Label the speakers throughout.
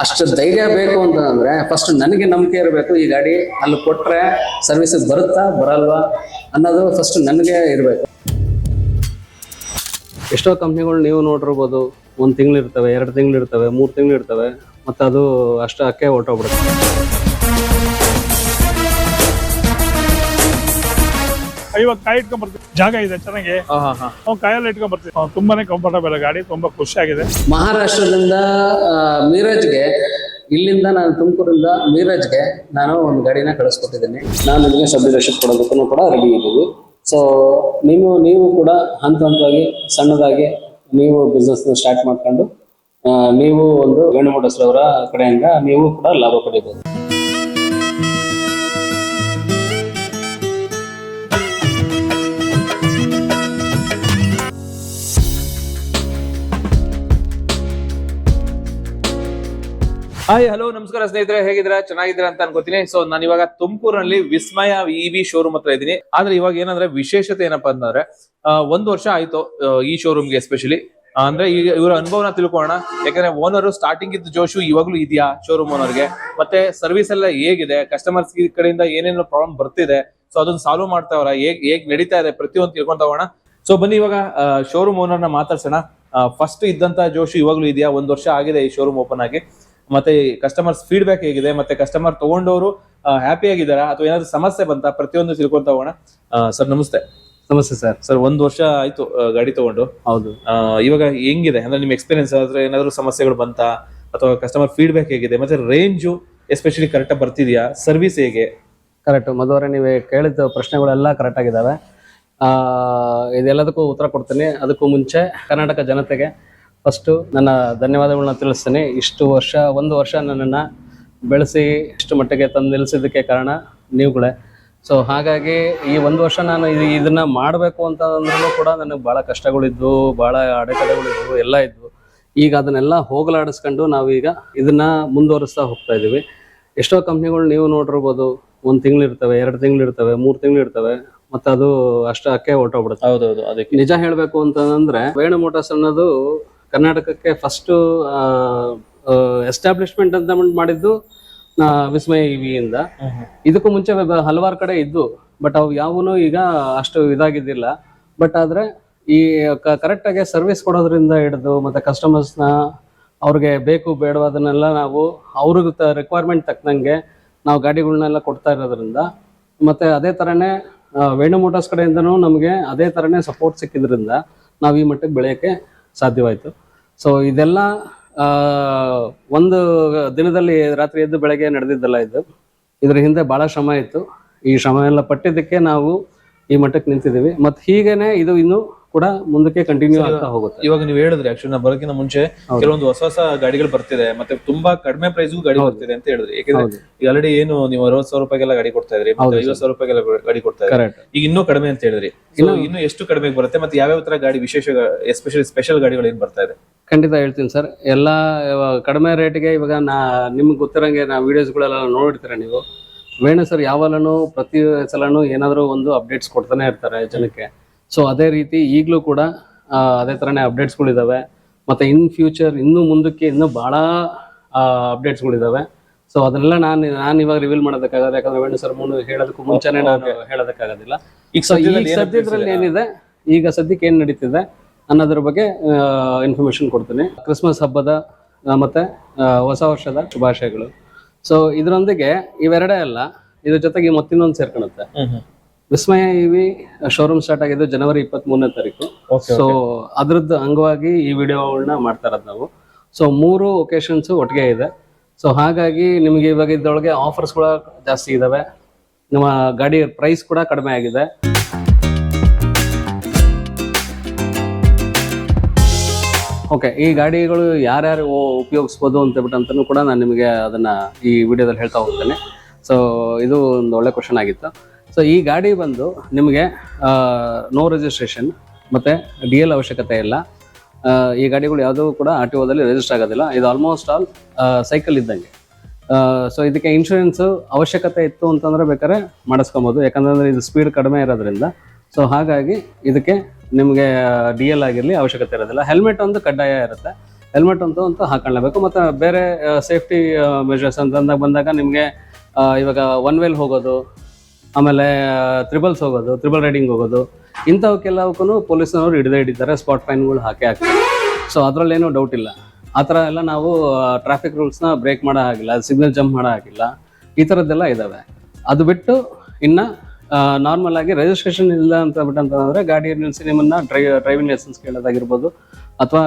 Speaker 1: ಅಷ್ಟು ಧೈರ್ಯ ಬೇಕು ಅಂತಂದ್ರೆ ಫಸ್ಟ್ ನನಗೆ ನಂಬಿಕೆ ಇರಬೇಕು. ಈ ಗಾಡಿ ಅಲ್ಲಿ ಕೊಟ್ರೆ ಸರ್ವಿಸ್ ಬರುತ್ತಾ ಬರಲ್ವಾ ಅನ್ನೋದು ಫಸ್ಟ್ ನನಗೆ ಇರಬೇಕು. ಎಷ್ಟೋ ಕಂಪ್ನಿಗಳು ನೀವು ನೋಡಿರ್ಬೋದು, 1 ತಿಂಗಳು ಇರ್ತವೆ, 2 ತಿಂಗಳು ಇರ್ತವೆ, 3 ತಿಂಗಳು ಇರ್ತವೆ, ಮತ್ತು ಅದು ಅಷ್ಟಕ್ಕೆ ಹೊರಟೋಗ್ಬಿಡುತ್ತೆ.
Speaker 2: ಇವಾಗ ಕಾಯಿ ಇಟ್ಕೊಂಡ್ ಬರ್ತೀವಿ, ಜಾಗ ಇದೆ ಚೆನ್ನಾಗಿ, ನಾವು ಕಾಯಲ್ಲಿ ಇಟ್ಕೊಂಡ್ ಬರ್ತೀವಿ. ತುಂಬಾನೇ ಕಂಫರ್ಟಬಲ್ ಗಾಡಿ, ತುಂಬಾ ಖುಷಿಯಾಗಿದೆ.
Speaker 1: ಮಹಾರಾಷ್ಟ್ರದಿಂದ ಮೀರಜ್ಗೆ, ಇಲ್ಲಿಂದ ನಾನು ತುಮಕೂರಿಂದ ಮೀರಜ್ಗೆ ನಾನು ಒಂದು ಗಾಡಿನ ಕಳಿಸ್ಕೊಟ್ಟಿದ್ದೀನಿ. ನಾನು ನಿಮಗೆ ಸಬ್ಸಿಡಿ ಕೊಡೋದಕ್ಕೂ ಕೂಡ ರೆಡಿ ಇದ್ದೀವಿ. ಸೊ ನೀವು ಕೂಡ ಹಂತವಾಗಿ ಸಣ್ಣದಾಗಿ ನೀವು ಬಿಸ್ನೆಸ್ ಸ್ಟಾರ್ಟ್ ಮಾಡ್ಕೊಂಡು ನೀವು ಒಂದು ವೇಣು ಮೋಟರ್ಸ್ ಅವರ ಕಡೆಯಿಂದ ನೀವು ಕೂಡ ಲಾಭ ಪಡಿಬಹುದು.
Speaker 3: ಹಾಯ್, ಹಲೋ, ನಮಸ್ಕಾರ ಸ್ನೇಹಿತರೆ, ಹೇಗಿದ್ದೀರಾ? ಚೆನ್ನಾಗಿದ್ದೀರಾ ಅಂತ ಅನ್ಕೋತೀನಿ. ಸೊ ನಾನು ಇವಾಗ ತುಮಕೂರಿನಲ್ಲಿ ವಿಸ್ಮಯ ಇವಿ ಶೋರೂಮ್ ಹತ್ರ ಇದ್ದೀನಿ. ಆದ್ರೆ ಇವಾಗ ಏನಂದ್ರೆ ವಿಶೇಷತೆ ಏನಪ್ಪಾ ಅಂತಂದ್ರೆ 1 ವರ್ಷ ಆಯ್ತು ಈ ಶೋರೂಮ್ಗೆ ಎಸ್ಪೆಷಲಿ. ಅಂದ್ರೆ ಈಗ ಇವರ ಅನುಭವನ ತಿಳ್ಕೊಳ್ಳೋಣ. ಯಾಕಂದ್ರೆ ಓನರ್ ಸ್ಟಾರ್ಟಿಂಗ್ ಇದ್ದ ಜೋಶು ಇವಾಗ್ಲೂ ಇದೆಯಾ ಶೋರೂಮ್ ಓನರ್ಗೆ, ಮತ್ತೆ ಸರ್ವಿಸ್ ಎಲ್ಲ ಹೇಗಿದೆ, ಕಸ್ಟಮರ್ಸ್ ಕಡೆಯಿಂದ ಏನೇನು ಪ್ರಾಬ್ಲಮ್ ಬರ್ತಿದೆ, ಸೊ ಅದನ್ನ ಸಾಲ್ವ್ ಮಾಡ್ತಾವ್ರ, ಹೇಗ್ ನಡೀತಾ ಇದೆ, ಪ್ರತಿಯೊಂದು ತಿಳ್ಕೊಂತ ಹೋಗೋಣ. ಸೊ ಬನ್ನಿ ಇವಾಗ ಶೋರೂಮ್ ಓನರ್ನ ಮಾತಾಡ್ಸೋಣ. ಫಸ್ಟ್ ಇದ್ದಂತ ಜೋಶು ಇವಾಗ್ಲೂ ಇದೆಯಾ? 1 ವರ್ಷ ಆಗಿದೆ ಈ ಶೋರೂಮ್ ಓಪನ್ ಆಗಿ. ಮತ್ತೆ ಕಸ್ಟಮರ್ಸ್ ಫೀಡ್ಬ್ಯಾಕ್ ಹೇಗಿದೆ, ಮತ್ತೆ ಕಸ್ಟಮರ್ ತಗೊಂಡವರು ಹ್ಯಾಪಿ ಆಗಿದಾರಾ ಅಥವಾ ಏನಾದ್ರು ಸಮಸ್ಯೆ ಬಂತ, ಪ್ರತಿಯೊಂದು ತಿಳ್ಕೊಂತ ಹೋಗೋಣ. ಸರ್ ನಮಸ್ತೆ.
Speaker 1: ನಮಸ್ತೆ ಸರ್.
Speaker 3: ಸರ್ 1 ವರ್ಷ ಆಯ್ತು ಗಾಡಿ ತಗೊಂಡು.
Speaker 1: ಹೌದು.
Speaker 3: ಇವಾಗ ಹೆಂಗಿದೆ ಅಂದ್ರೆ ನಿಮ್ ಎಕ್ಸ್ಪೀರಿಯನ್ಸ್, ಏನಾದ್ರು ಸಮಸ್ಯೆಗಳು ಬಂತ ಅಥವಾ ಕಸ್ಟಮರ್ ಫೀಡ್ಬ್ಯಾಕ್ ಹೇಗಿದೆ, ಮತ್ತೆ ರೇಂಜು ಎಸ್ಪೆಷಲಿ ಕರೆಕ್ಟ್ ಬರ್ತಿದ್ಯಾ, ಸರ್ವಿಸ್ ಹೇಗೆ?
Speaker 1: ಕರೆಕ್ಟ್ ಮಧುವರೇ, ನೀವು ಕೇಳಿದ ಪ್ರಶ್ನೆಗಳೆಲ್ಲ ಕರೆಕ್ಟ್ ಆಗಿದ್ದಾವೆ. ಇದೆಲ್ಲದಕ್ಕೂ ಉತ್ತರ ಕೊಡ್ತೀನಿ. ಅದಕ್ಕೂ ಮುಂಚೆ ಕರ್ನಾಟಕ ಜನತೆಗೆ ಫಸ್ಟು ನನ್ನ ಧನ್ಯವಾದಗಳನ್ನ ತಿಳಿಸ್ತೀನಿ. 1 ವರ್ಷ ನನ್ನನ್ನು ಬೆಳೆಸಿ ಇಷ್ಟು ಮಟ್ಟಿಗೆ ತಂದು ನಿಲ್ಲಿಸಿದ್ದಕ್ಕೆ ಕಾರಣ ನೀವುಗಳೇ. ಸೊ ಹಾಗಾಗಿ ಈ 1 ವರ್ಷ ನಾನು ಇದನ್ನು ಮಾಡಬೇಕು ಅಂತ ಅಂದ್ರೂ ಕೂಡ ನನಗೆ ಭಾಳ ಕಷ್ಟಗಳಿದ್ವು, ಭಾಳ ಅಡೆತಡೆಗಳಿದ್ವು, ಎಲ್ಲ ಇದ್ವು. ಈಗ ಅದನ್ನೆಲ್ಲ ಹೋಗಲಾಡಿಸ್ಕೊಂಡು ನಾವೀಗ ಇದನ್ನು ಮುಂದುವರಿಸ್ತಾ ಹೋಗ್ತಾ ಇದ್ದೀವಿ. ಎಷ್ಟೋ ಕಂಪ್ನಿಗಳು ನೀವು ನೋಡಿರ್ಬೋದು, 1 ತಿಂಗಳು ಇರ್ತವೆ, 2 ತಿಂಗಳು ಇರ್ತವೆ, 3 ತಿಂಗಳು ಇರ್ತವೆ, ಮತ್ತು ಅದು ಅಷ್ಟಕ್ಕೆ ಹೊರಟೋಗ್ಬಿಡುತ್ತೆ.
Speaker 3: ಹೌದೌದು. ಅದಕ್ಕೆ
Speaker 1: ನಿಜ ಹೇಳಬೇಕು ಅಂತಂದ್ರೆ ವೇಣು ಮೋಟರ್ಸ್ ಅನ್ನೋದು ಕರ್ನಾಟಕಕ್ಕೆ ಫಸ್ಟು ಎಸ್ಟಾಬ್ಲಿಷ್ಮೆಂಟ್ ಅಂತ ಮಾಡಿದ್ದು ವಿಸ್ಮಯ ಇವಿಯಿಂದ. ಇದಕ್ಕೂ ಮುಂಚೆ ಹಲವಾರು ಕಡೆ ಇದ್ದು, ಬಟ್ ಅವು ಯಾವೂ ಈಗ ಅಷ್ಟು ಇದಾಗಿದ್ದಿಲ್ಲ. ಬಟ್ ಆದರೆ ಈ ಕರೆಕ್ಟಾಗಿ ಸರ್ವಿಸ್ ಕೊಡೋದ್ರಿಂದ ಹಿಡಿದು ಮತ್ತು ಕಸ್ಟಮರ್ಸ್ನ ಅವ್ರಿಗೆ ಬೇಕು ಬೇಡವಾದನ್ನೆಲ್ಲ ನಾವು ಅವ್ರಿಗೆ ರಿಕ್ವೈರ್ಮೆಂಟ್ ತಕ್ಕಂಗೆ ನಾವು ಗಾಡಿಗಳನ್ನೆಲ್ಲ ಕೊಡ್ತಾ ಇರೋದ್ರಿಂದ, ಮತ್ತು ಅದೇ ಥರನೇ ವೇಣು ಮೋಟರ್ಸ್ ಕಡೆಯಿಂದನೂ ನಮಗೆ ಅದೇ ಥರನೇ ಸಪೋರ್ಟ್ ಸಿಕ್ಕಿದ್ರಿಂದ ನಾವು ಈ ಮಟ್ಟಕ್ಕೆ ಬೆಳೆಯೋಕ್ಕೆ ಸಾಧ್ಯವಾಯಿತು. ಸೊ ಇದೆಲ್ಲ ಒಂದು ದಿನದಲ್ಲಿ ರಾತ್ರಿ ಎದ್ದು ಬೆಳಗ್ಗೆ ನಡೆದಿದ್ದಲ್ಲ. ಇದ್ರ ಹಿಂದೆ ಭಾಳ ಶ್ರಮ ಇತ್ತು. ಈ ಶ್ರಮ ಎಲ್ಲ ಪಟ್ಟಿದ್ದಕ್ಕೆ ನಾವು ಈ ಮಟ್ಟಕ್ಕೆ ನಿಂತಿದ್ದೀವಿ. ಮತ್ತು ಹೀಗೇನೆ ಇದು ಇನ್ನೂ ಕೂಡ ಮುಂದಕ್ಕೆ ಕಂಟಿನ್ಯೂ ಆಗ್ತಾ ಹೋಗುತ್ತೆ.
Speaker 3: ಇವಾಗ ನೀವು ಹೇಳಿದ್ರಿ, ಆಕ್ಚುಲಿ ನಾವು ಬರೋಕ್ಕಿಂತ ಮುಂಚೆ ಕೆಲವೊಂದು ಹೊಸ ಗಾಡಿಗಳು ಬರ್ತಿದೆ, ಮತ್ತೆ ತುಂಬಾ ಕಡಿಮೆ ಪ್ರೈಸ್ಗೂ ಗಾಡಿ ಬರ್ತಿದೆ ಅಂತ ಹೇಳಿದ್ರಿ. ಯಾಕಂದ್ರೆ ಈಗ ಆಲ್ರೆಡಿ ಏನು ನೀವು 60,000 ರೂಪಾಯಿಗೆಲ್ಲ ಗಾಡಿ ಕೊಡ್ತಾ ಇದ್ರಿ, 50,000 ರೂಪಾಯಿಗೆಲ್ಲ ಗಾಡಿ ಕೊಡ್ತಾ ಇದ್ರಿ. ಈಗ ಇನ್ನೂ ಕಡಿಮೆ ಅಂತ ಹೇಳಿದ್ರಿ. ಇನ್ನು ಎಷ್ಟು ಕಡಿಮೆ ಬರುತ್ತೆ, ಮತ್ತೆ ಯಾವ್ಯಾವ ತರ ಗಾಡಿ ವಿಶೇಷ ಎಸ್ಪೆಷಲಿ ಸ್ಪೆಷಲ್ ಗಾಡಿಗಳು ಏನ್ ಬರ್ತಾ ಇದೆ?
Speaker 1: ಖಂಡಿತ ಹೇಳ್ತೀನಿ ಸರ್. ಎಲ್ಲ ಕಡಿಮೆ ರೇಟ್ಗೆ ಇವಾಗ ನಿಮ್ಗೆ ಗೊತ್ತಿರಂಗೆ ವಿಡಿಯೋಸ್ಗಳೆಲ್ಲ ನೋಡಿರ್ತೀರ ನೀವು. ವೇಣು ಸರ್ ಯಾವಾಗಲೂ ಪ್ರತಿ ಸಲನೂ ಏನಾದರೂ ಒಂದು ಅಪ್ಡೇಟ್ಸ್ ಕೊಡ್ತಾನೆ ಇರ್ತಾರೆ ಜನಕ್ಕೆ. ಸೊ ಅದೇ ರೀತಿ ಈಗಲೂ ಕೂಡ ಅದೇ ಥರನೇ ಅಪ್ಡೇಟ್ಸ್ಗಳಿದ್ದಾವೆ. ಮತ್ತು ಇನ್ ಫ್ಯೂಚರ್ ಇನ್ನೂ ಮುಂದಕ್ಕೆ ಇನ್ನೂ ಭಾಳ ಅಪ್ಡೇಟ್ಸ್ಗಳಿದ್ದಾವೆ. ಸೊ ಅದನ್ನೆಲ್ಲ ನಾನು ಇವಾಗ ರಿವೀಲ್ ಮಾಡೋದಕ್ಕಾಗಲ್ಲ, ಯಾಕಂದ್ರೆ ವೇಣು ಸರ್ ಹೇಳೋದಕ್ಕೂ ಮುಂಚೆನೇ ನಾನು ಹೇಳೋದಕ್ಕಾಗೋದಿಲ್ಲ. ಈಗ ಸದ್ಯದ್ರಲ್ಲಿ ಏನಿದೆ, ಈಗ ಸದ್ಯಕ್ಕೆ ಏನು ನಡೀತಿದೆ ಅನ್ನೋದ್ರ ಬಗ್ಗೆ ಇನ್ಫಾರ್ಮೇಶನ್ ಕೊಡ್ತೀನಿ. ಕ್ರಿಸ್ಮಸ್ ಹಬ್ಬದ ಮತ್ತು ಹೊಸ ವರ್ಷದ ಶುಭಾಶಯಗಳು. ಸೊ ಇದರೊಂದಿಗೆ ಇವೆರಡೇ ಅಲ್ಲ, ಇದ್ರ ಜೊತೆಗೆ ಮತ್ತಿನ್ನೊಂದು ಸೇರ್ಕೊಳುತ್ತೆ. ವಿಸ್ಮಯ ಇವಿ ಶೋರೂಮ್ ಸ್ಟಾರ್ಟ್ ಆಗಿದ್ದು ಜನವರಿ 23ನೇ ತಾರೀಕು. ಸೊ ಅದ್ರದ್ದು ಅಂಗವಾಗಿ ಈ ವಿಡಿಯೋಗಳನ್ನ ಮಾಡ್ತಾ ಇರೋದು ನಾವು. ಸೊ 3 ಒಕೇಶನ್ಸ್ ಒಟ್ಟಿಗೆ ಇದೆ. ಸೊ ಹಾಗಾಗಿ ನಿಮಗೆ ಇವಾಗ ಇದ್ರೊಳಗೆ ಆಫರ್ಸ್ ಕೂಡ ಜಾಸ್ತಿ ಇದಾವೆ. ನಮ್ಮ ಗಾಡಿ ಪ್ರೈಸ್ ಕೂಡ ಕಡಿಮೆ ಆಗಿದೆ. ಓಕೆ, ಈ ಗಾಡಿಗಳು ಯಾರ್ಯಾರು ಉಪಯೋಗಿಸ್ಬೋದು ಅಂತೇಳ್ಬಿಟ್ಟು ಕೂಡ ನಾನು ನಿಮಗೆ ಅದನ್ನು ಈ ವಿಡಿಯೋದಲ್ಲಿ ಹೇಳ್ತಾ ಹೋಗ್ತೇನೆ. ಸೊ ಇದು ಒಂದು ಒಳ್ಳೆ ಕ್ವಶನ್ ಆಗಿತ್ತು. ಸೊ ಈ ಗಾಡಿ ಬಂದು ನಿಮಗೆ ನೋ ರಿಜಿಸ್ಟ್ರೇಷನ್ ಮತ್ತು DL ಅವಶ್ಯಕತೆ ಇಲ್ಲ. ಈ ಗಾಡಿಗಳು ಯಾವುದೂ ಕೂಡ RTOದಲ್ಲಿ ರಿಜಿಸ್ಟರ್ ಆಗೋದಿಲ್ಲ. ಇದು ಆಲ್ಮೋಸ್ಟ್ ಆಲ್ ಸೈಕಲ್ ಇದ್ದಂಗೆ. ಸೊ ಇದಕ್ಕೆ ಇನ್ಶೂರೆನ್ಸು ಅವಶ್ಯಕತೆ ಇತ್ತು ಅಂತಂದರೆ ಬೇಕಾದ್ರೆ ಮಾಡಿಸ್ಕೊಬೋದು, ಯಾಕಂದರೆ ಇದು ಸ್ಪೀಡ್ ಕಡಿಮೆ ಇರೋದ್ರಿಂದ. ಸೊ ಹಾಗಾಗಿ ಇದಕ್ಕೆ ನಿಮಗೆ DL ಆಗಿರಲಿ ಅವಶ್ಯಕತೆ ಇರೋದಿಲ್ಲ. ಹೆಲ್ಮೆಟ್ ಒಂದು ಕಡ್ಡಾಯ ಇರುತ್ತೆ. ಹೆಲ್ಮೆಟ್ ಅಂತೂ ಹಾಕೊಳ್ಳೇಬೇಕು. ಮತ್ತು ಬೇರೆ ಸೇಫ್ಟಿ ಮೆಷರ್ಸ್ ಅಂತ ಬಂದಾಗ ನಿಮಗೆ ಇವಾಗ ಒನ್ ವೇಲ್ ಹೋಗೋದು, ಆಮೇಲೆ ತ್ರಿಬಲ್ ರೈಡಿಂಗ್ ಹೋಗೋದು, ಇಂಥವಕ್ಕೆಲ್ಲವಕ್ಕೂ ಪೊಲೀಸ್ನವರು ಹಿಡಿತಾರೆ, ಸ್ಪಾಟ್ ಫೈನ್ಗಳು ಹಾಕ್ತಾರೆ. ಸೊ ಅದರಲ್ಲೇನೂ ಡೌಟ್ ಇಲ್ಲ. ಆ ಥರ ಎಲ್ಲ ನಾವು ಟ್ರಾಫಿಕ್ ರೂಲ್ಸ್ನ ಬ್ರೇಕ್ ಮಾಡೋ ಹಾಗಿಲ್ಲ, ಸಿಗ್ನಲ್ ಜಂಪ್ ಮಾಡೋ ಹಾಗಿಲ್ಲ, ಈ ಥರದ್ದೆಲ್ಲ ಇದ್ದಾವೆ. ಅದು ಬಿಟ್ಟು ಇನ್ನು ನಾರ್ಮಲ್ ಆಗಿ ರಿಜಿಸ್ಟ್ರೇಷನ್ ಇಲ್ಲ ಅಂತಂದರೆ ಗಾಡಿಯಲ್ಲಿ ನಿಲ್ಲಿಸಿ ನಿಮ್ಮನ್ನು ಡ್ರೈವಿಂಗ್ ಲೈಸೆನ್ಸ್ ಕೇಳೋದಾಗಿರ್ಬೋದು ಅಥವಾ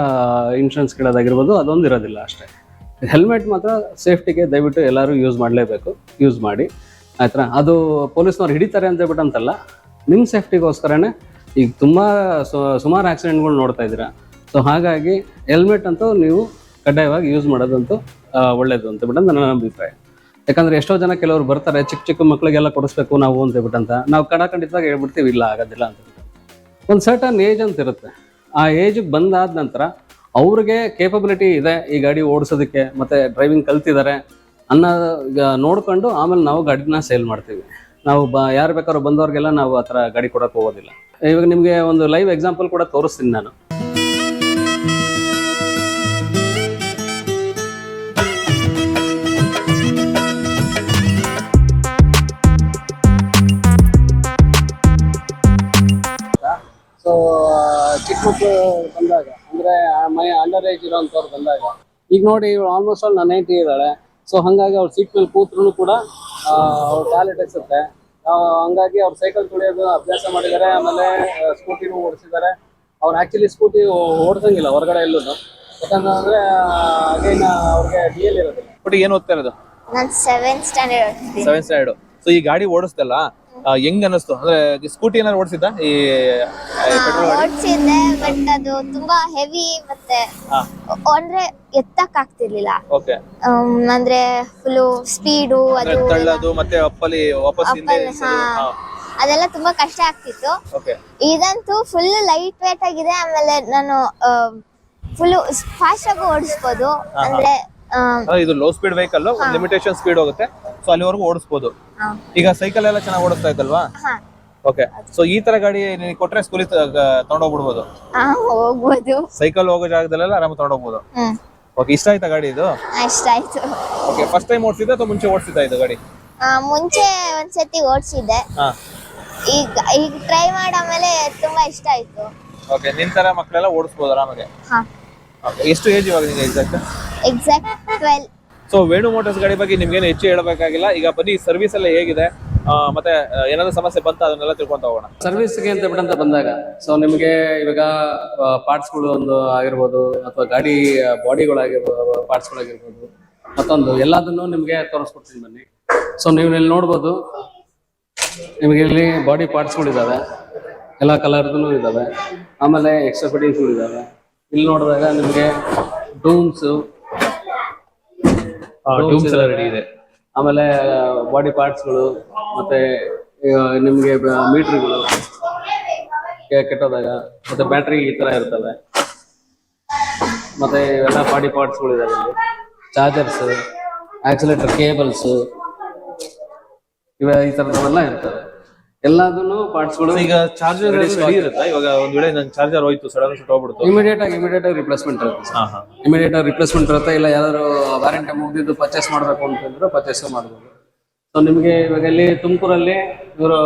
Speaker 1: ಇನ್ಶೂರೆನ್ಸ್ ಕೇಳೋದಾಗಿರ್ಬೋದು, ಅದೊಂದು ಇರೋದಿಲ್ಲ ಅಷ್ಟೇ. ಹೆಲ್ಮೆಟ್ ಮಾತ್ರ ಸೇಫ್ಟಿಗೆ ದಯವಿಟ್ಟು ಎಲ್ಲರೂ ಯೂಸ್ ಮಾಡಲೇಬೇಕು, ಯೂಸ್ ಮಾಡಿ ಆಯ್ತಾ. ಅದು ಪೊಲೀಸ್ನವ್ರು ಹಿಡಿತಾರೆ ಅಂತಲ್ಲ, ನಿಮ್ಮ ಸೇಫ್ಟಿಗೋಸ್ಕರನೇ ಈಗ ತುಂಬ ಸುಮಾರು ಆಕ್ಸಿಡೆಂಟ್ಗಳು ನೋಡ್ತಾ ಇದ್ದೀರಾ. ಸೊ ಹಾಗಾಗಿ ಹೆಲ್ಮೆಟ್ ಅಂತೂ ನೀವು ಕಡ್ಡಾಯವಾಗಿ ಯೂಸ್ ಮಾಡೋದಂತೂ ಒಳ್ಳೇದು ಅಂತೇಳ್ಬಿಟ್ಟು ನನ್ನ ಅಭಿಪ್ರಾಯ. ಯಾಕಂದರೆ ಎಷ್ಟೋ ಜನ ಕೆಲವರು ಬರ್ತಾರೆ, ಚಿಕ್ಕ ಮಕ್ಕಳಿಗೆಲ್ಲ ಕೊಡಿಸ್ಬೇಕು ನಾವು ಅಂತೇಳ್ಬಿಟ್ಟಂತ ನಾವು ಖಂಡಿತವಾಗಿ ಹೇಳ್ಬಿಡ್ತೀವಿ, ಇಲ್ಲ ಆಗೋದಿಲ್ಲ ಅಂತೇಳ್ಬಿಟ್ಟು. ಒಂದು ಸರ್ಟನ್ ಏಜ್ ಅಂತ ಇರುತ್ತೆ, ಆ ಏಜಿಗೆ ಬಂದಾದ ನಂತರ ಅವ್ರಿಗೆ ಕೇಪಬಿಲಿಟಿ ಇದೆ ಈ ಗಾಡಿ ಓಡಿಸೋದಕ್ಕೆ ಮತ್ತು ಡ್ರೈವಿಂಗ್ ಕಲ್ತಿದ್ದಾರೆ ಅನ್ನೋ ನೋಡ್ಕೊಂಡು ಆಮೇಲೆ ನಾವು ಗಾಡಿನ ಸೇಲ್ ಮಾಡ್ತೀವಿ. ನಾವು ಯಾರು ಬೇಕಾದ್ರೂ ಬಂದವ್ರಿಗೆಲ್ಲ ನಾವು ಆ ಥರ ಗಾಡಿ ಕೊಡೋಕೆ ಹೋಗೋದಿಲ್ಲ. ಇವಾಗ ನಿಮಗೆ ಒಂದು ಲೈವ್ ಎಕ್ಸಾಂಪಲ್ ಕೂಡ ತೋರಿಸ್ತೀನಿ ನಾನು. ಸೊ ಚಿಕ್ಕ ಮಕ್ಕಳು ಬಂದಾಗ ಅಂದರೆ ಅಂಡರ್ ಏಜ್ ಇರೋಂಥವ್ರು ಬಂದಾಗ, ಈಗ ನೋಡಿ ಇವಳು ಆಲ್ಮೋಸ್ಟ್ ಆಲ್ 90 ಇದ್ದಾಳೆ. ಸೊ ಹಾಗಾಗಿ ಅವ್ರು ಸೀಟ್ ಮೇಲೆ ಕೂತ್ರು ಕೂಡ ಅವ್ರ ಟಾಯ್ಲೆಟ್ ಎಸುತ್ತೆ. ಹಂಗಾಗಿ ಅವ್ರು ಸೈಕಲ್ ತುಳಿಯೋದು ಅಭ್ಯಾಸ ಮಾಡಿದ್ದಾರೆ, ಆಮೇಲೆ ಸ್ಕೂಟಿನೂ ಓಡಿಸಿದ್ದಾರೆ. ಅವ್ರು ಆ್ಯಕ್ಚುಲಿ ಸ್ಕೂಟಿ ಓಡಿಸಂಗಿಲ್ಲ ಹೊರಗಡೆ ಎಲ್ಲೂ, ಯಾಕಂದ್ರೆ ಅಗೇನ್ ಅವ್ರಿಗೆ DL ಇರೋದಿಲ್ಲ.
Speaker 3: ಬಟ್ ಏನು ಓದ್ತಾ ಇರೋದು?
Speaker 4: ನಾನು 7th ಸ್ಟ್ಯಾಂಡರ್ಡ್.
Speaker 3: ಸೊ ಈ ಗಾಡಿ ಓಡಿಸ್ತಲ್ಲ, ಹೆಂಗ್ ಅನಿಸ್ತು? ಅಂದ್ರೆ ಸ್ಕೂಟಿ ಏನಾದ್ರು ಓಡಿಸಿದ್ದ? ಈ
Speaker 4: ಓಡಿಸಿದ್ದೆ, ಬಟ್ ಅದು ತುಂಬಾ ಹೆವಿ ಮತ್ತೆ ಅಂದ್ರೆ ಎತ್ತಕ್ ಆಗ್ತಿರ್ಲಿಲ್ಲ.
Speaker 3: ಓಕೆ.
Speaker 4: ಅಂದ್ರೆ ಫುಲ್ ಸ್ಪೀಡು ಅದು
Speaker 3: ತಳ್ಳೋದು ಮತ್ತೆ ಅಪ್ಪಲಿ ವಾಪಸ್ ಹಿಂದೆ
Speaker 4: ಅದೆಲ್ಲ ತುಂಬಾ ಕಷ್ಟ ಆಗ್ತಿತ್ತು.
Speaker 3: ಓಕೆ.
Speaker 4: ಇದಂತೂ ಫುಲ್ ಲೈಟ್ ವೇಟ್ ಆಗಿದೆ. ಆಮೇಲೆ ನಾನು ಫುಲ್ ಫಾಸ್ಟ್ ಆಗಿ ಓಡಿಸ್ಬೋದು. ಅಂದ್ರೆ
Speaker 3: ಇದು low speed vehicle, limitation speed ಹೋಗುತ್ತೆ, ಸೊ ಅಲ್ಲಿವರೆಗೂ ಓಡಿಸಬಹುದು. ಈಗ ಸೈಕಲ್ ಎಲ್ಲ ಚೆನ್ನಾಗಿ ಓಡಿಸ್ತಾ ಇದ್ದಲ್ವಾ? ಓಕೆ. ಸೊ ಈ ತರ ಗಾಡಿ ನೀವು ಕೊಟ್ರೆ ಸ್ಕೂಲಿಗೆ ತಗೊಂಡೋಗ್ಬಿಡ್ಬೋದು,
Speaker 4: ಹೋಗ್ಬೋದು.
Speaker 3: ಸೈಕಲ್ ಹೋಗೋ ಜಾಗದಲ್ಲೆಲ್ಲ ಆರಾಮ ತಗೊಂಡೋಗ್ಬೋದು. ಓಕೆ. ಇಷ್ಟ ಆಯ್ತಾ ಗಾಡಿ ಇದು?
Speaker 4: ಇಷ್ಟ ಆಯ್ತು.
Speaker 3: ಓಕೆ. ಫಸ್ಟ್ ಟೈಮ್ ಓಡಿಸಿದ್ದೆ ಅಥವಾ ಮುಂಚೆ ಓಡಿಸಿದ್ದ ಇದು ಗಾಡಿ?
Speaker 4: ಮುಂಚೆ ಒಂದ್ಸತಿ ಓಡಿಸಿದ್ದೆ, ಈಗ ಟ್ರೈ ಮಾಡಾದ್ಮೇಲೆ ತುಂಬಾ ಇಷ್ಟ ಆಯ್ತು.
Speaker 3: ಓಕೆ. ನಿನ್ ತರ ಮಕ್ಕಳೆಲ್ಲ ಓಡಿಸಬಹುದು ಆರಾಮಾಗಿ? ಎಷ್ಟು ಏಜ್ ಇವಾಗ ನಿಮಗೆ
Speaker 4: ಎಕ್ಸಾಕ್ಟ್ 12.
Speaker 3: ಸೊ ವೇಣು ಮೋಟರ್ಸ್ ಗಾಡಿ ಬಗ್ಗೆ ನಿಮ್ಗೇನು ಹೆಚ್ಚು ಹೇಳಬೇಕಾಗಿಲ್ಲ. ಈಗ ಬನ್ನಿ ಸರ್ವಿಸ್ ಎಲ್ಲ ಹೇಗಿದೆ, ಮತ್ತೆ ಏನಾದ್ರು ಸಮಸ್ಯೆ ಬಂತ ಅದನ್ನೆಲ್ಲ ತಿಳ್ಕೊಂತ ಹೋಗೋಣ.
Speaker 1: ಸರ್ವಿಸ್ಗೆ ಅಂತ ಬಂದಾಗ ಸೊ ನಿಮಗೆ ಇವಾಗ ಪಾರ್ಟ್ಸ್ಗಳು ಒಂದು ಆಗಿರ್ಬೋದು ಅಥವಾ ಗಾಡಿ ಬಾಡಿಗಳಾಗಿರ್ಬೋದು, ಪಾರ್ಟ್ಸ್ಗಳಾಗಿರ್ಬೋದು, ಮತ್ತೊಂದು ಎಲ್ಲದನ್ನು ನಿಮಗೆ ತೋರಿಸ್ಕೊಡ್ತೀನಿ ಬನ್ನಿ. ಸೊ ನೀವು ಇಲ್ಲಿ ನೋಡ್ಬೋದು, ನಿಮಗೆ ಇಲ್ಲಿ ಬಾಡಿ ಪಾರ್ಟ್ಸ್ಗಳು ಇದ್ದಾವೆ, ಎಲ್ಲ ಕಲರ್ದು ಇದ್ದಾವೆ. ಆಮೇಲೆ ಎಕ್ಸ್ಟ್ರಾ ಫಿಟ್ಟಿಂಗ್ಸ್ಗಳು ಇದ್ದಾವೆ. ಇಲ್ಲಿ ನೋಡಿದಾಗ ನಿಮಗೆ ಡೂಮ್ಸ್
Speaker 3: ಎಲ್ಲ ರೆಡಿ ಇದೆ.
Speaker 1: ಆಮೇಲೆ ಬಾಡಿ ಪಾರ್ಟ್ಸ್ಗಳು ಮತ್ತೆ ನಿಮಗೆ ಮೀಟರ್ಗಳು ಕೆಟ್ಟೋದಾಗ ಮತ್ತೆ ಬ್ಯಾಟ್ರಿ ಈ ತರ ಇರ್ತವೆ. ಮತ್ತೆ ಇವೆಲ್ಲ ಬಾಡಿ ಪಾರ್ಟ್ಸ್ಗಳು ಇದಾವೆ, ಚಾರ್ಜರ್ಸ್, ಆಕ್ಸಿಲೇಟರ್ ಕೇಬಲ್ಸ್, ಈ ತರದವೆಲ್ಲ ಇರ್ತವೆ. ಎಲ್ಲದನ್ನು ಪಾರ್ಟ್ಸ್ಗಳು
Speaker 3: ಈಗ ಚಾರ್ಜರ್ ಇರುತ್ತಾ? ಇವಾಗ ಒಂದ್ ವೇಳೆ ನನ್ನ ಚಾರ್ಜರ್ ಹೋಯ್ತು, ಸಡನ್ ಹೋಗ್ಬಿಡ್ತು,
Speaker 1: ಇಮಿಡಿಯೇಟ್ ಆಗಿ ರಿಪ್ಲೇಸ್ಮೆಂಟ್ ಇರುತ್ತೆ. ಇಮಿಡಿಯೇಟ್ ಆಗಿ ರಿಪ್ಲೇಸ್ಮೆಂಟ್ ಇರುತ್ತೆ. ಇಲ್ಲ ಯಾರು ವಾರಂಟಿ ಮುಗಿದಿದ್ದು ಪರ್ಚೇಸ್ ಮಾಡಬೇಕು ಅಂತಂದ್ರೆ ಪರ್ಚೇಸ್ ಮಾಡ್ಬೋದು. ಸೊ ನಿಮಗೆ ಇವಾಗ ಇಲ್ಲಿ ತುಮಕೂರಲ್ಲಿ ಇವರು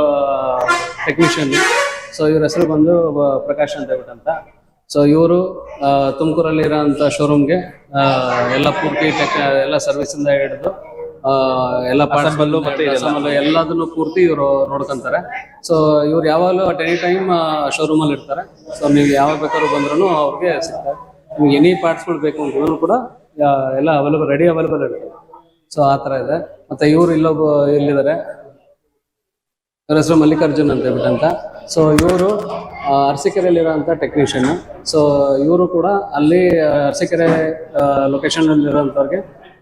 Speaker 1: ಟೆಕ್ನಿಷಿಯನ್, ಸೊ ಇವ್ರ ಹೆಸರು ಬಂದು ಪ್ರಕಾಶ್ ಅಂತ ಹೇಳ್ಬಿಟ್ಟಂತ. ಸೊ ಇವರು ತುಮಕೂರಲ್ಲಿ ಇರೋಂಥ ಶೋರೂಮ್ಗೆ ಎಲ್ಲ ಪೂರ್ತಿ ಎಲ್ಲ ಸರ್ವಿಸಿಂದ ಹಿಡಿದು ಎಲ್ಲ ಪಾರ್ಟ್ಸ್ಗಳು ಮತ್ತೆ ಎಲ್ಲದನ್ನು ಪೂರ್ತಿ ಇವರು ನೋಡ್ಕೊಂತಾರೆ. ಸೊ ಇವ್ರು ಯಾವಾಗಲೂ ಅಟ್ ಎನಿ ಟೈಮ್ ಶೋರೂಮಲ್ಲಿ ಇರ್ತಾರೆ. ಸೊ ನೀವು ಯಾವಾಗ ಬೇಕಾದ್ರೂ ಬಂದ್ರೂ ಅವ್ರಿಗೆ ಸಿಗ್ತಾರೆ. ನಿಮ್ಗೆ ಎನಿ ಪಾರ್ಟ್ಸ್ಗಳು ಬೇಕು ಅಂತಂದ್ರೂ ಕೂಡ ಎಲ್ಲ ಅವೈಲೇಬಲ್ ಇರ್ತದೆ. ಸೊ ಆ ಥರ ಇದೆ. ಮತ್ತು ಇವರು ಇಲ್ಲಿದ್ದಾರೆ, ಇವ್ರ ಹೆಸರು ಮಲ್ಲಿಕಾರ್ಜುನ್ ಅಂತ ಹೇಳ್ಬಿಟ್ಟಂತ. ಸೊ ಇವರು ಅರಸೀಕೆರೆಯಲ್ಲಿರೋಂಥ ಟೆಕ್ನಿಷಿಯನ್. ಸೊ ಇವರು ಕೂಡ ಅಲ್ಲಿ ಅರಸೀಕೆರೆ ಲೊಕೇಶನಲ್ಲಿರೋಂಥವ್ರಿಗೆ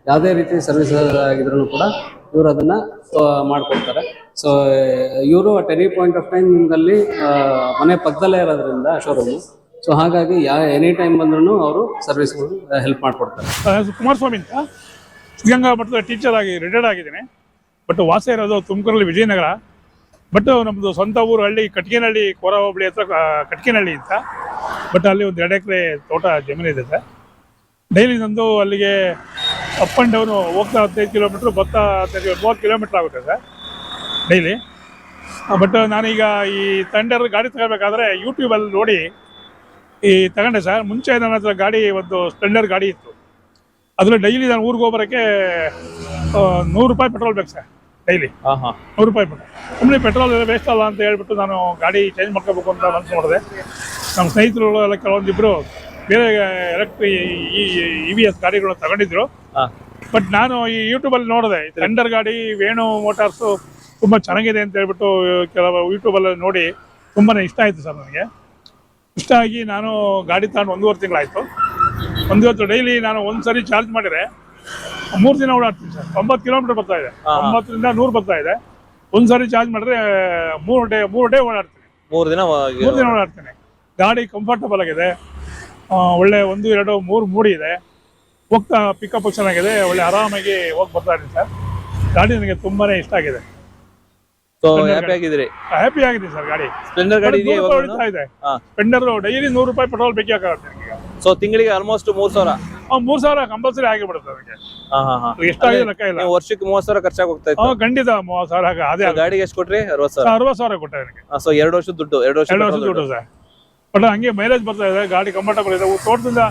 Speaker 1: ಯಾವುದೇ ರೀತಿ ಸರ್ವಿಸ್ ಆಗಿದ್ರು ಕೂಡ ಇವರು ಅದನ್ನ ಮಾಡ್ಕೊಡ್ತಾರೆ. ಸೊ ಇವರು at any point of time ನಿಮ್ಮಲ್ಲಿ ಮನೆ ಪಕ್ಕದಲ್ಲೇ ಇರೋದ್ರಿಂದ ಶೋರೂಮು. ಸೊ ಹಾಗಾಗಿ ಎನಿ ಟೈಮ್ ಬಂದ್ರೂ ಅವರು ಸರ್ವಿಸ್ಗಳು ಹೆಲ್ಪ್ ಮಾಡಿಕೊಡ್ತಾರೆ.
Speaker 2: ಕುಮಾರಸ್ವಾಮಿ ಅಂತ ಸಿದ್ಧಗಂಗಾ ಮಠದ ಟೀಚರ್ ಆಗಿ ರಿಟೈರ್ಡ್ ಆಗಿದ್ದೇನೆ. ಬಟ್ ವಾಸ ಇರೋದು ತುಮಕೂರಲ್ಲಿ ವಿಜಯನಗರ. ಬಟ್ ನಮ್ಮದು ಸ್ವಂತ ಊರು ಹಳ್ಳಿ ಕಟ್ಕೇನಹಳ್ಳಿ, ಕೋರ ಹೋಬಳಿ ಹತ್ರ ಕಟ್ಕೇನಹಳ್ಳಿ ಅಂತ. ಬಟ್ ಅಲ್ಲಿ ಒಂದು 2 ಎಕರೆ ತೋಟ ಜಮೀನು ಇದೆ ಸರ್. ಡೈಲಿ ನಂದು ಅಲ್ಲಿಗೆ ಅಪ್ ಆ್ಯಂಡ್ ಡೌನು ಹೋಗ್ತಾ 15 ಕಿಲೋಮೀಟ್ರ್, ಬರ್ತಾ 30 ಕಿಲೋಮೀಟ್ರ್ ಆಗುತ್ತೆ ಸರ್ ಡೈಲಿ. ಬಟ್ ನಾನೀಗ ಈ ಥಂಡರ್ ಗಾಡಿ ತಗೋಬೇಕಾದ್ರೆ ಯೂಟ್ಯೂಬಲ್ಲಿ ನೋಡಿ ಈ ತಗೊಂಡೆ ಸರ್. ಮುಂಚೆ ನನ್ನ ಹತ್ರ ಗಾಡಿ ಒಂದು ಸ್ಪ್ಲೆಂಡರ್ ಗಾಡಿ ಇತ್ತು. ಅದರಲ್ಲಿ ಡೈಲಿ ನಾನು ಊರಿಗೆ ಹೋಗೋಕ್ಕೆ 100 ರೂಪಾಯಿ ಪೆಟ್ರೋಲ್ ಬೇಕು ಸರ್ ಡೈಲಿ. 100 ರೂಪಾಯಿ ಪೆಟ್ರೋಲ್. ಸುಮ್ಮನೆ ಪೆಟ್ರೋಲ್ ವೇಸ್ಟ್ ಅಲ್ಲ ಅಂತ ಹೇಳ್ಬಿಟ್ಟು ನಾನು ಗಾಡಿ ಚೇಂಜ್ ಮಾಡ್ಕೋಬೇಕು ಅಂತ ಮನಸ್ಸು ಮಾಡಿದೆ. ನಮ್ಮ ಸ್ನೇಹಿತರು ಎಲ್ಲ ಕೆಲವೊಂದಿಬ್ಬರು ಬೇರೆ EVS ಗಾಡಿಗಳನ್ನ ತಗೊಂಡಿದ್ರು. ಬಟ್ ನಾನು ಈ ಯೂಟ್ಯೂಬಲ್ಲಿ ನೋಡಿದೆ ಥಂಡರ್ ಗಾಡಿ ವೇಣು ಮೋಟಾರ್ಸು ತುಂಬ ಚೆನ್ನಾಗಿದೆ ಅಂತ ಹೇಳ್ಬಿಟ್ಟು ಕೆಲವು ಯೂಟ್ಯೂಬಲ್ಲಿ ನೋಡಿ ತುಂಬಾ ಇಷ್ಟ ಆಯಿತು ಸರ್ ನನಗೆ. ಇಷ್ಟ ಆಗಿ ನಾನು ಗಾಡಿ ತಗೊಂಡು 1.5 ತಿಂಗಳಾಯಿತು. ಡೈಲಿ ನಾನು ಒಂದ್ಸರಿ ಚಾರ್ಜ್ ಮಾಡಿದರೆ 3 ದಿನ ಓಡಾಡ್ತೀನಿ ಸರ್. 90 ಕಿಲೋಮೀಟರ್ ಬರ್ತಾ ಇದೆ, 90ರಿಂದ 100 ಬರ್ತಾ ಇದೆ. ಒಂದ್ಸರಿ ಚಾರ್ಜ್ ಮಾಡಿದ್ರೆ 3 ಡೇ ಓಡಾಡ್ತೀನಿ.
Speaker 3: 3 ದಿನ
Speaker 2: 3 ದಿನ ಓಡಾಡ್ತೀನಿ. ಗಾಡಿ ಕಂಫರ್ಟಬಲ್ ಆಗಿದೆ, ಒಳ್ಳೆ 1, 2, 3 ಮೂಡಿ ಇದೆ. ಹೋಗ್ತಾ ಪಿಕಪ್ ಚೆನ್ನಾಗಿದೆ, ಒಳ್ಳೆ ಆರಾಮಾಗಿ ಹೋಗಿ ಬರ್ತಾ ಇದ್ದೀನಿ ಸರ್. ಗಾಡಿ ನನಗೆ ತುಂಬಾನೇ ಇಷ್ಟ ಆಗಿದೆ.
Speaker 3: ಸೊ ಹ್ಯಾಪಿ ಆಗಿದ್ದೀರಿ?
Speaker 2: ಹ್ಯಾಪಿ ಆಗಿದೆ ಸರ್. ಗಾಡಿ
Speaker 3: ಸ್ಪ್ಲೆಂಡರ್ ಗಾಡಿ ಇದೆ.
Speaker 2: ಸ್ಪ್ಲೆಂಡರ್ ಡೈಲಿ 100 ರೂಪಾಯಿ ಪೆಟ್ರೋಲ್ ಬೇಕಾಗುತ್ತೆ.
Speaker 3: ಸೊ ತಿಂಗಳಿಗೆ ಆಲ್ಮೋಸ್ಟ್ 3,000.
Speaker 2: 3,000 ಕಂಪಲ್ಸರಿ ಆಗಿಬಿಡುತ್ತೆ ಅದಕ್ಕೆ. ಎಷ್ಟಾಗಿದೆ ಲೆಕ್ಕ ಇಲ್ಲ.
Speaker 3: ವರ್ಷಕ್ಕೆ 30,000 ಖರ್ಚಾಗಿ ಹೋಗ್ತಾ ಇತ್ತು.
Speaker 2: ಖಂಡಿತ 30,000 ಅದೇ.
Speaker 3: ಗಾಡಿಗೆ ಎಷ್ಟು ಕೊಟ್ರಿ? 60,000.
Speaker 2: 60,000 ಕೊಟ್ಟೆ ನನಗೆ.
Speaker 3: ಸೊ 2 ವರ್ಷದ ದುಡ್ಡು. 2 ವರ್ಷದ
Speaker 2: ದುಡ್ಡು ಸರ್. ಬಟ್ ಹಂಗೆ ಮೈಲೇಜ್ ಬರ್ತಾ ಇದೆ, ಗಾಡಿ ಕಂಫರ್ಟಬಲ್ ಇದೆ. ತೋಟದಿಂದ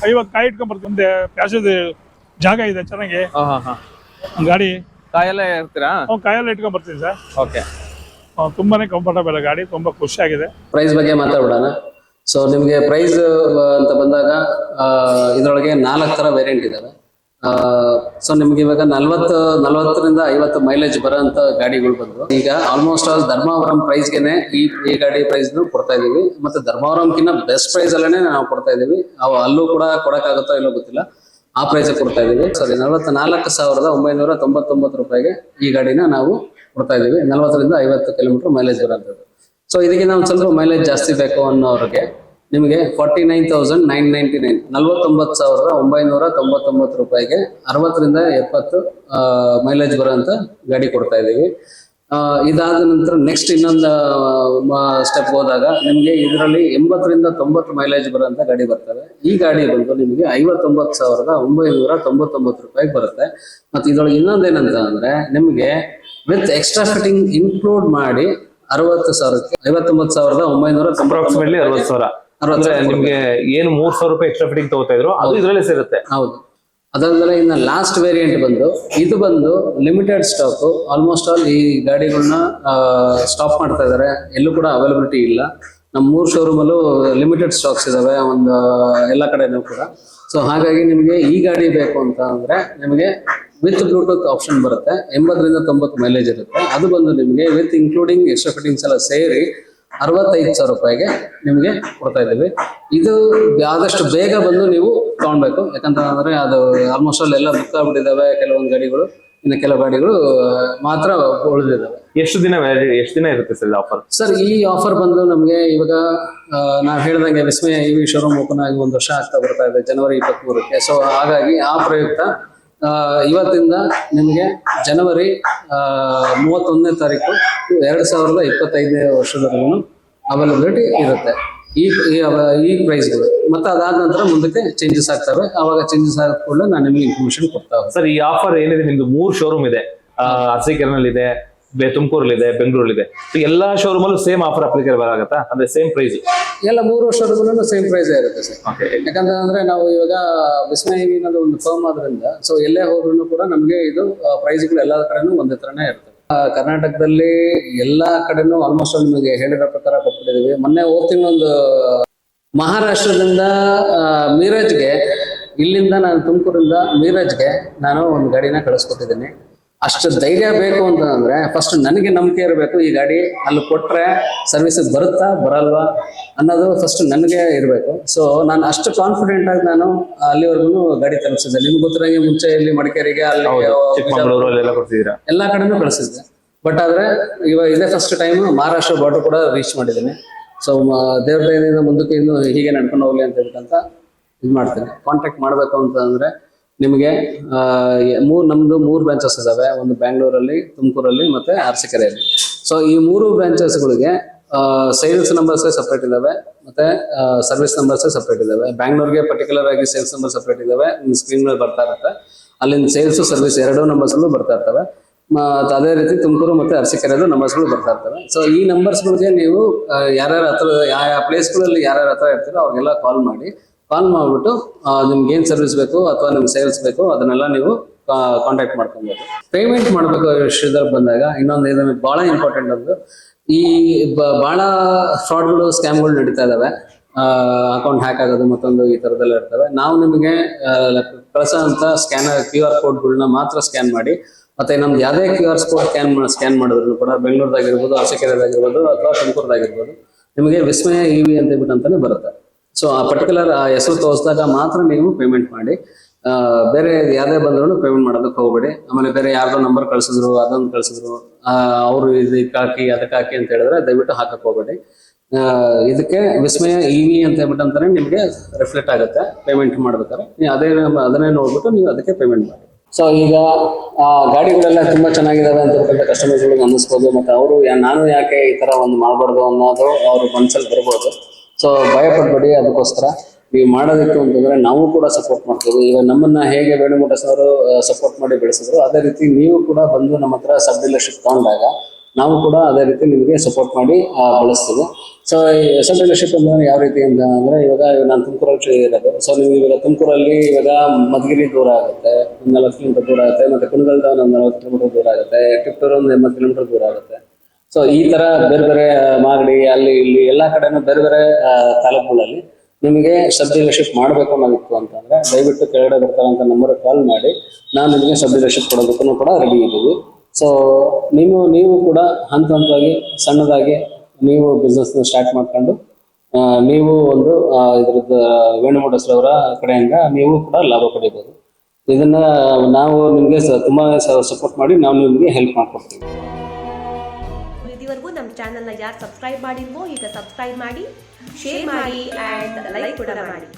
Speaker 2: 50 ಕಾಯಿ ಇಟ್ಕೊಂಡ್ ಬರ್ತೀನಿ. ಮುಂದೆ ಪ್ಯಾಸೇಜ್ ಜಾಗ ಇದೆ ಚೆನ್ನಾಗಿ. ಗಾಡಿ
Speaker 3: ಕಾಯೆಲ್ಲ ಇರ್ತೀರಾ?
Speaker 2: ಕಾಯೆಲ್ಲ ಇಟ್ಕೊಂಡ್ ಬರ್ತೀನಿ ಸರ್.
Speaker 3: ಓಕೆ.
Speaker 2: ತುಂಬಾನೇ ಕಂಫರ್ಟಬಲ್ ಗಾಡಿ, ತುಂಬಾ ಖುಷಿಯಾಗಿದೆ.
Speaker 1: ಪ್ರೈಸ್ ಬಗ್ಗೆ ಮಾತಾಡೋಣ. ಸೊ ನಿಮಗೆ ಪ್ರೈಸ್ ಅಂತ ಬಂದಾಗ ಇದರೊಳಗೆ 4 ಥರ ವೇರಿಯಂಟ್ ಇದಾವೆ. ಸೊ ನಿಮ್ಗೆ ಇವಾಗ 40ರಿಂದ 50 ಮೈಲೇಜ್ ಬರೋಂಥ ಗಾಡಿಗಳು ಬಂದು ಈಗ ಆಲ್ಮೋಸ್ಟ್ ಆಲ್ ಧರ್ಮಾವರಂ ಪ್ರೈಸ್ಗೆನೆ ಈ ಗಾಡಿ ಪ್ರೈಸ್ ಕೊಡ್ತಾ ಇದೀವಿ. ಮತ್ತೆ ಧರ್ಮಾವರಂಕಿನ್ನ ಬೆಸ್ಟ್ ಪ್ರೈಸ್ ಅಲ್ಲೇ ನಾವು ಕೊಡ್ತಾ ಇದೀವಿ. ಅಲ್ಲೂ ಕೂಡ ಕೊಡಕ್ಕಾಗುತ್ತೋ ಇಲ್ಲೋ ಗೊತ್ತಿಲ್ಲ, ಆ ಪ್ರೈಸ್ ಕೊಡ್ತಾ ಇದೀವಿ. ಸರಿ, 44,999 ರೂಪಾಯಿಗೆ ಈ ಗಾಡಿನ ನಾವು ಕೊಡ್ತಾ ಇದೀವಿ. 40ರಿಂದ 50 ಕಿಲೋಮೀಟರ್ ಮೈಲೇಜ್ ಬರೋಂಥದ್ದು. ಸೊ ಇದಕ್ಕೆ ನಾವು ಸ್ವಲ್ಪ ಮೈಲೇಜ್ ಜಾಸ್ತಿ ಬೇಕು ಅನ್ನೋರಿಗೆ ನಿಮಗೆ 49,999 49,999 ರೂಪಾಯಿಗೆ 60ರಿಂದ 70 ಮೈಲೇಜ್ ಬರೋಂಥ ಗಾಡಿ ಕೊಡ್ತಾ ಇದೀವಿ. ಇದಾದ ನಂತರ ನೆಕ್ಸ್ಟ್ ಇನ್ನೊಂದು ಸ್ಟೆಪ್ ಹೋದಾಗ ನಿಮಗೆ ಇದರಲ್ಲಿ 80ರಿಂದ 90 ಮೈಲೇಜ್ ಬರೋಂಥ ಗಾಡಿ ಬರ್ತವೆ. ಈ ಗಾಡಿ ಬಂದು ನಿಮಗೆ 59,999 ರೂಪಾಯಿಗೆ ಬರುತ್ತೆ. ಮತ್ತು ಇದರೊಳಗೆ ಇನ್ನೊಂದೇನಂತ ಅಂದ್ರೆ ನಿಮಗೆ ವಿತ್ ಎಕ್ಸ್ಟ್ರಾ ಫಿಟ್ಟಿಂಗ್ ಇನ್ಕ್ಲೂಡ್ ಮಾಡಿ 60,000ಕ್ಕೆ 59,999
Speaker 3: 60,000. ನಿಮ್ಗೆ ಏನು 3,000 ರೂಪಾಯಿ ಎಕ್ಸ್ಟ್ರಾ ಫಿಟ್ಟಿಂಗ್ ತಗೋತಾ ಇದ್ರು ಅದು ಇದರಲ್ಲೇ ಸಿಗುತ್ತೆ.
Speaker 1: ಹೌದು. ಅದಾದ್ಮೇಲೆ ಇನ್ನು ಲಾಸ್ಟ್ ವೇರಿಯಂಟ್ ಬಂದು ಇದು ಬಂದು ಲಿಮಿಟೆಡ್ ಸ್ಟಾಕ್. ಆಲ್ಮೋಸ್ಟ್ ಆಲ್ ಈ ಗಾಡಿಗಳನ್ನ ಸ್ಟಾಪ್ ಮಾಡ್ತಾ ಇದ್ದಾರೆ, ಎಲ್ಲೂ ಕೂಡ ಅವೈಲಬಿಲಿಟಿ ಇಲ್ಲ. ನಮ್ಮ 3 ಶೋರೂಮಲ್ಲೂ ಲಿಮಿಟೆಡ್ ಸ್ಟಾಕ್ಸ್ ಇದಾವೆ ಒಂದು ಎಲ್ಲ ಕಡೆನೂ ಕೂಡ. ಸೊ ಹಾಗಾಗಿ ನಿಮಗೆ ಈ ಗಾಡಿ ಬೇಕು ಅಂತ ಅಂದ್ರೆ ನಿಮಗೆ ವಿತ್ ಬ್ಲೂಟೂತ್ ಆಪ್ಷನ್ ಬರುತ್ತೆ. 80ರಿಂದ 90 ಮೈಲೇಜ್ ಇರುತ್ತೆ. ಅದು ಬಂದು ನಿಮಗೆ ವಿತ್ ಇನ್ಕ್ಲೂಡಿಂಗ್ ಎಕ್ಸ್ಟ್ರಾ ಫಿಟ್ಟಿಂಗ್ಸ್ ಎಲ್ಲ ಸೇರಿ 65,000 ರೂಪಾಯಿಗೆ ನಿಮಗೆ ಕೊಡ್ತಾ ಇದ್ದೀವಿ. ಇದು ಆದಷ್ಟು ಬೇಗ ಬಂದು ನೀವು ತಗೊಳ್ಬೇಕು. ಯಾಕಂತಂದ್ರೆ ಅದು ಆಲ್ಮೋಸ್ಟ್ ಆಲ್ ಎಲ್ಲ ಬುಕ್ ಆಗ್ಬಿಟ್ಟಿದ್ದಾವೆ ಕೆಲವೊಂದು ಗಾಡಿಗಳು. ಇನ್ನು ಕೆಲವು ಗಾಡಿಗಳು ಮಾತ್ರ ಉಳಿದಿದ್ದಾವೆ.
Speaker 3: ಎಷ್ಟು ದಿನ ಇರುತ್ತೆ ಸರ್ ಆಫರ್?
Speaker 1: ಸರ್ ಈ ಆಫರ್ ಬಂದು ನಮಗೆ ಇವಾಗ ನಾವು ಹೇಳ್ದಂಗೆ ವಿಸ್ಮಯ EV ಶೋರೂಮ್ ಓಪನ್ ಆಗಿ 1 ವರ್ಷ ಆಗ್ತಾ ಬರ್ತಾ ಇದೆ, ಜನವರಿ 23ಕ್ಕೆ. ಸೊ ಹಾಗಾಗಿ ಆ ಪ್ರಯುಕ್ತ ಇವತ್ತಿಂದ ನಿಮಗೆ ಜನವರಿ 31ನೇ ತಾರೀಕು 2025ನೇ ವರ್ಷದವರೆಗೂ ಅವೈಲಬಿಲಿಟಿ ಇರುತ್ತೆ ಈ ಪ್ರೈಸ್ಗಳು. ಮತ್ತೆ ಅದಾದ ನಂತರ ಮುಂದಕ್ಕೆ ಚೇಂಜಸ್ ಆಗ್ತವೆ. ಆವಾಗ ಚೇಂಜಸ್ ಆದ ಕೂಡಲೇ ನಾನು ನಿಮಗೆ ಇನ್ಫಾರ್ಮೇಶನ್ ಕೊಡ್ತಾ ಹೋಗ್ತೀನಿ.
Speaker 3: ಸರ್ ಈ ಆಫರ್ ಏನಿದೆ ನಿಮ್ದು 3 ಶೋರೂಮ್ ಇದೆ, ಅರಸೀಕೆರೆನಲ್ಲಿ ಇದೆ, ತುಮಕೂರಲ್ಲಿದೆ, ಬೆಂಗಳೂರಲ್ಲಿದೆ. ಎಲ್ಲಾ ಶೋರೂಮ್ ಅಲ್ಲೂ ಸೇಮ್ ಆಫರ್ ಅಪ್ಲಿಕೇಬಲ್ ಆಗುತ್ತಾ? ಅಂದ್ರೆ ಸೇಮ್ ಪ್ರೈಸ್
Speaker 1: ಎಲ್ಲ 3 ಶೋರೂಮ್ ಸೇಮ್ ಪ್ರೈಸ್ ಇರುತ್ತೆ ಸರ್. ಯಾಕಂದ್ರೆ ನಾವು ಇವಾಗ ವಿಸ್ಮಯ EV ಅನ್ನೋದು ಒಂದು ಫರ್ಮ್ ಆದ್ರಿಂದ ಸೊ ಎಲ್ಲೇ ಹೋದ್ರೂ ಕೂಡ ನಮಗೆ ಇದು ಪ್ರೈಸ್ಗಳು ಎಲ್ಲ ಕಡೆನೂ ಒಂದೇ ತರನೇ ಇರ್ತವೆ. ಕರ್ನಾಟಕದಲ್ಲಿ ಎಲ್ಲಾ ಕಡೆನೂ ಆಲ್ಮೋಸ್ಟ್ ನಿಮಗೆ ಹೇಳಿರೋ ಪ್ರಕಾರ ಕೊಟ್ಬಿಟ್ಟಿದೀವಿ. ಮೊನ್ನೆ ಹೋದ ತಿಂಗಳೊಂದು ಮಹಾರಾಷ್ಟ್ರದಿಂದ ಮೀರಜ್ಗೆ, ಇಲ್ಲಿಂದ ನಾನು ತುಮಕೂರಿಂದ ಮೀರಜ್ಗೆ ನಾನು ಒಂದು ಗಾಡಿನ ಕಳಿಸ್ಕೊಟ್ಟಿದ್ದೀನಿ. ಅಷ್ಟು ಧೈರ್ಯ ಬೇಕು ಅಂತಂದ್ರೆ ಫಸ್ಟ್ ನನಗೆ ನಂಬಿಕೆ ಇರಬೇಕು. ಈ ಗಾಡಿ ಅಲ್ಲಿ ಕೊಟ್ರೆ ಸರ್ವಿಸ್ ಬರುತ್ತಾ ಬರಲ್ವಾ ಅನ್ನೋದು ಫಸ್ಟ್ ನನಗೆ ಇರಬೇಕು. ಸೊ ನಾನು ಅಷ್ಟು ಕಾನ್ಫಿಡೆಂಟ್ ಆಗಿ ನಾನು ಅಲ್ಲಿವರೆಗೂ ಗಾಡಿ ತಲುಪಿಸಿದ್ದೆ. ನಿಮ್ಗೆ ಗೊತ್ತಿರಂಗೆ ಮುಂಚೆ ಇಲ್ಲಿ ಮಡಿಕೇರಿಗೆ ಅಲ್ಲಿ ಎಲ್ಲಾ ಕಡೆನೂ ಕಳಿಸಿದ್ದೆ. ಬಟ್ ಆದ್ರೆ ಇವಾಗ ಇದೇ ಫಸ್ಟ್ ಟೈಮ್ ಮಹಾರಾಷ್ಟ್ರ ಬಾರ್ಡರ್ ಕೂಡ ರೀಚ್ ಮಾಡಿದ್ದೀನಿ. ಸೊ ದೇವ್ರ ದಯದಿಂದ ಮುಂದಕ್ಕೆ ಇನ್ನು ಹೀಗೆ ನಡ್ಕೊಂಡು ಹೋಗ್ಲಿ ಅಂತ ಹೇಳ್ಕಂತ ಇದು ಮಾಡ್ತೀನಿ. ಕಾಂಟ್ಯಾಕ್ಟ್ ಮಾಡಬೇಕು ಅಂತ ಅಂದ್ರೆ ನಿಮಗೆ ನಮ್ದು 3 ಬ್ರಾಂಚಸ್ ಇದಾವೆ. ಒಂದು ಬ್ಯಾಂಗ್ಳೂರಲ್ಲಿ, ತುಮಕೂರಲ್ಲಿ ಮತ್ತೆ ಅರಸೀಕೆರೆಯಲ್ಲಿ. ಸೊ ಈ 3 ಬ್ರಾಂಚಸ್ಗಳಿಗೆ ಸೇಲ್ಸ್ ನಂಬರ್ಸ್ ಸಪ್ರೇಟ್ ಇದಾವೆ ಮತ್ತೆ ಸರ್ವಿಸ್ ನಂಬರ್ಸ್ ಸಪ್ರೇಟ್ ಇದಾವೆ. ಬ್ಯಾಂಗ್ಳೂರ್ಗೆ ಪರ್ಟಿಕ್ಯುಲರ್ ಆಗಿ ಸೇಲ್ಸ್ ನಂಬರ್ ಸಪ್ರೇಟ್ ಇದಾವೆ, ಸ್ಕ್ರೀನ್ ಮೇಲೆ ಬರ್ತಾ ಇರುತ್ತೆ. ಅಲ್ಲಿಂದ ಸೇಲ್ಸ್ ಸರ್ವಿಸ್ ಎರಡೂ ನಂಬರ್ಸ್ಗಳು ಬರ್ತಾ ಇರ್ತವೆ. ಅದೇ ರೀತಿ ತುಮಕೂರು ಮತ್ತೆ ಅರಸೀಕೆರೆದು ನಂಬರ್ಸ್ಗಳು ಬರ್ತಾ ಇರ್ತವೆ. ಸೊ ಈ ನಂಬರ್ಸ್ಗಳಿಗೆ ನೀವು ಯಾರ್ಯಾರ ಹತ್ರ ಯಾವ ಪ್ಲೇಸ್ಗಳಲ್ಲಿ ಯಾರ್ಯಾರ ಹತ್ರ ಇರ್ತೀರೋ ಅವ್ರಿಗೆಲ್ಲ ಕಾಲ್ ಮಾಡಿಬಿಟ್ಟು ನಿಮ್ಗೆ ಏನ್ ಸರ್ವಿಸ್ ಬೇಕು ಅಥವಾ ನಿಮ್ಗೆ ಸೇಲ್ಸ್ ಬೇಕು ಅದನ್ನೆಲ್ಲ ನೀವು ಕಾಂಟ್ಯಾಕ್ಟ್ ಮಾಡ್ಕೊಬೋದು. ಪೇಮೆಂಟ್ ಮಾಡಬೇಕು ವಿಷಯದಲ್ಲಿ ಬಂದಾಗ ಇನ್ನೊಂದು ಇದನ್ನು ಬಹಳ ಇಂಪಾರ್ಟೆಂಟ್ ಒಂದು, ಈ ಬಹಳ ಫ್ರಾಡ್ಗಳು ಸ್ಕ್ಯಾಮ್ಗಳು ನಡೀತಾ ಇದಾವೆ. ಅಕೌಂಟ್ ಹ್ಯಾಕ್ ಆಗೋದು ಮತ್ತೊಂದು ಈ ತರದೆಲ್ಲ ಇರ್ತವೆ. ನಾವು ನಿಮಗೆ ಕಳಿಸೋ ಅಂತ QR ಕೋಡ್ಗಳನ್ನ ಮಾತ್ರ ಸ್ಕ್ಯಾನ್ ಮಾಡಿ, ಮತ್ತೆ ನಮ್ದು ಯಾವುದೇ QR ಕೋಡ್ ಸ್ಕ್ಯಾನ್ ಮಾಡಿದ್ರು ಕೂಡ ಬೆಂಗಳೂರದಾಗಿರ್ಬೋದು, ಅರಸೀಕೆರೆದಾಗಿರ್ಬೋದು ಅಥವಾ ತುಮಕೂರದಾಗಿರ್ಬೋದು, ನಿಮಗೆ ವಿಸ್ಮಯ EV ಅಂತ ಹೇಳ್ಬಿಟ್ಟು ಅಂತಾನೆ ಬರುತ್ತೆ. ಸೊ ಆ ಪರ್ಟಿಕ್ಯುಲರ್ ಹೆಸರು ತೋರಿಸಿದಾಗ ಮಾತ್ರ ನೀವು ಪೇಮೆಂಟ್ ಮಾಡಿ. ಬೇರೆ ಯಾವುದೇ ಬಂದ್ರು ಪೇಮೆಂಟ್ ಮಾಡೋದಕ್ಕೆ ಹೋಗ್ಬೇಡಿ. ಆಮೇಲೆ ಬೇರೆ ಯಾರ್ದೋ ನಂಬರ್ ಕಳ್ಸಿದ್ರು, ಅದೊಂದು ಕಳ್ಸಿದ್ರು, ಅವರು ಇದಕ್ಕೆ ಹಾಕಿ ಅದಕ್ಕೆ ಹಾಕಿ ಅಂತ ಹೇಳಿದ್ರೆ ದಯವಿಟ್ಟು ಹಾಕಕ್ ಹೋಗ್ಬೇಡಿ. ಇದಕ್ಕೆ ವಿಸ್ಮಯ EV ಅಂತ ಹೇಳ್ಬಿಟ್ಟು ಅಂತಾನೆ ನಿಮಗೆ ರಿಫ್ಲೆಕ್ಟ್ ಆಗುತ್ತೆ ಪೇಮೆಂಟ್ ಮಾಡ್ಬೇಕಾದ್ರೆ. ನೀವು ಅದನ್ನೇ ನೋಡ್ಬಿಟ್ಟು ನೀವು ಅದಕ್ಕೆ ಪೇಮೆಂಟ್ ಮಾಡಿ. ಸೊ ಈಗ ಗಾಡಿಗಳೆಲ್ಲ ತುಂಬಾ ಚೆನ್ನಾಗಿದಾವೆ ಅಂತ ಹೇಳ್ಬಿಟ್ಟು ಕಸ್ಟಮರ್ಸ್ಗಳಿಗೆ ಅನ್ನಿಸ್ಬೋದು. ಮತ್ತೆ ಅವರು ನಾನು ಯಾಕೆ ಈ ತರ ಒಂದು ಮಾಡಬಾರ್ದು ಅನ್ನೋದು ಅವ್ರ ಮನಸ್ಸಲ್ಲಿ ಬರ್ಬೋದು. ಸೊ ಭಯ ಪಡ್ಬೇಡಿ. ಅದಕ್ಕೋಸ್ಕರ ನೀವು ಮಾಡೋದಕ್ಕೆ ಅಂತಂದ್ರೆ ನಾವು ಕೂಡ ಸಪೋರ್ಟ್ ಮಾಡ್ತೀವಿ. ಈಗ ನಮ್ಮನ್ನ ಹೇಗೆ ವೇಣು ಮೋಟರ್ಸ್ ಅವರು ಸಪೋರ್ಟ್ ಮಾಡಿ ಬೆಳೆಸಿದ್ರು, ಅದೇ ರೀತಿ ನೀವು ಕೂಡ ಬಂದು ನಮ್ಮ ಹತ್ರ ಸಬ್ ಡೀಲರ್ಶಿಪ್ ತಗೊಂಡಾಗ ನಾವು ಕೂಡ ಅದೇ ರೀತಿ ನಿಮಗೆ ಸಪೋರ್ಟ್ ಮಾಡಿ ಬಳಸ್ತೀವಿ. ಸೊ ಸಬ್ ಡೀಲರ್ಶಿಪ್ ಅಂದ್ರೆ ಯಾವ ರೀತಿ ಅಂತ ಅಂದ್ರೆ, ಇವಾಗ ನಾನು ತುಮಕೂರಲ್ಲಿ ಇರೋದು. ಸೊ ನೀವು ಇವಾಗ ತುಮಕೂರಲ್ಲಿ ಇವಾಗ ಮಧುಗಿರಿ ದೂರ ಆಗುತ್ತೆ, 40 ಕಿಲೋಮೀಟರ್ ದೂರ ಆಗುತ್ತೆ. ಮತ್ತೆ ಕುಣಗಲ್ದ ಒಂದು 40 ಕಿಲೋಮೀಟರ್ ದೂರ ಆಗುತ್ತೆ. ಕಿತ್ತೂರು ಒಂದು 80 ಕಿಲೋಮೀಟರ್ ದೂರ ಆಗುತ್ತೆ. ಸೊ ಈ ತರ ಬೇರೆ ಬೇರೆ ಮಾಗಡಿ ಅಲ್ಲಿ ಇಲ್ಲಿ ಎಲ್ಲಾ ಕಡೆನೂ ಬೇರೆ ಬೇರೆ ತಾಲೂಕುಗಳಲ್ಲಿ ನಿಮಗೆ ಸಬ್ ಡೀಲರ್ಶಿಪ್ ಮಾಡಬೇಕು ಅನ್ನೋದಿತ್ತು ಅಂತಂದ್ರೆ ದಯವಿಟ್ಟು ಕೆಳಗಡೆ ಬರ್ತಾರಂತ ನಂಬರ್ ಕಾಲ್ ಮಾಡಿ, ನಾನು ನಿಮಗೆ ಸಬ್ ಡೀಲರ್ಶಿಪ್ ಕೊಡೋದಕ್ಕೂ ಕೂಡ ರೆಡಿ ಇದ್ದೀವಿ. ಸೊ ನೀವು ಕೂಡ ಹಂತವಾಗಿ ಸಣ್ಣದಾಗಿ ನೀವು ಬಿಸ್ನೆಸ್ನ ಸ್ಟಾರ್ಟ್ ಮಾಡ್ಕೊಂಡು ನೀವು ಒಂದು ಇದ್ರದ್ದು ವೇಣು ಮೋಟರ್ಸ್ ಅವರ ಕಡೆಯಿಂದ ನೀವು ಕೂಡ ಲಾಭ ಪಡಿಬೋದು. ಇದನ್ನ ನಾವು ನಿಮಗೆ ತುಂಬಾ ಸಪೋರ್ಟ್ ಮಾಡಿ ನಾವು ನಿಮಗೆ ಹೆಲ್ಪ್ ಮಾಡ್ಕೊಡ್ತೀವಿ.
Speaker 5: ಇದುವರೆಗೂ ನಮ್ಮ ಚಾನಲ್ನ ಯಾರು ಸಬ್ಸ್ಕ್ರೈಬ್ ಮಾಡಿಲ್ವೋ ಈಗ ಸಬ್ಸ್ಕ್ರೈಬ್ ಮಾಡಿ, ಶೇರ್ ಮಾಡಿ ಆ್ಯಂಡ್ ಲೈಕ್ ಕೂಡ ಮಾಡಿ.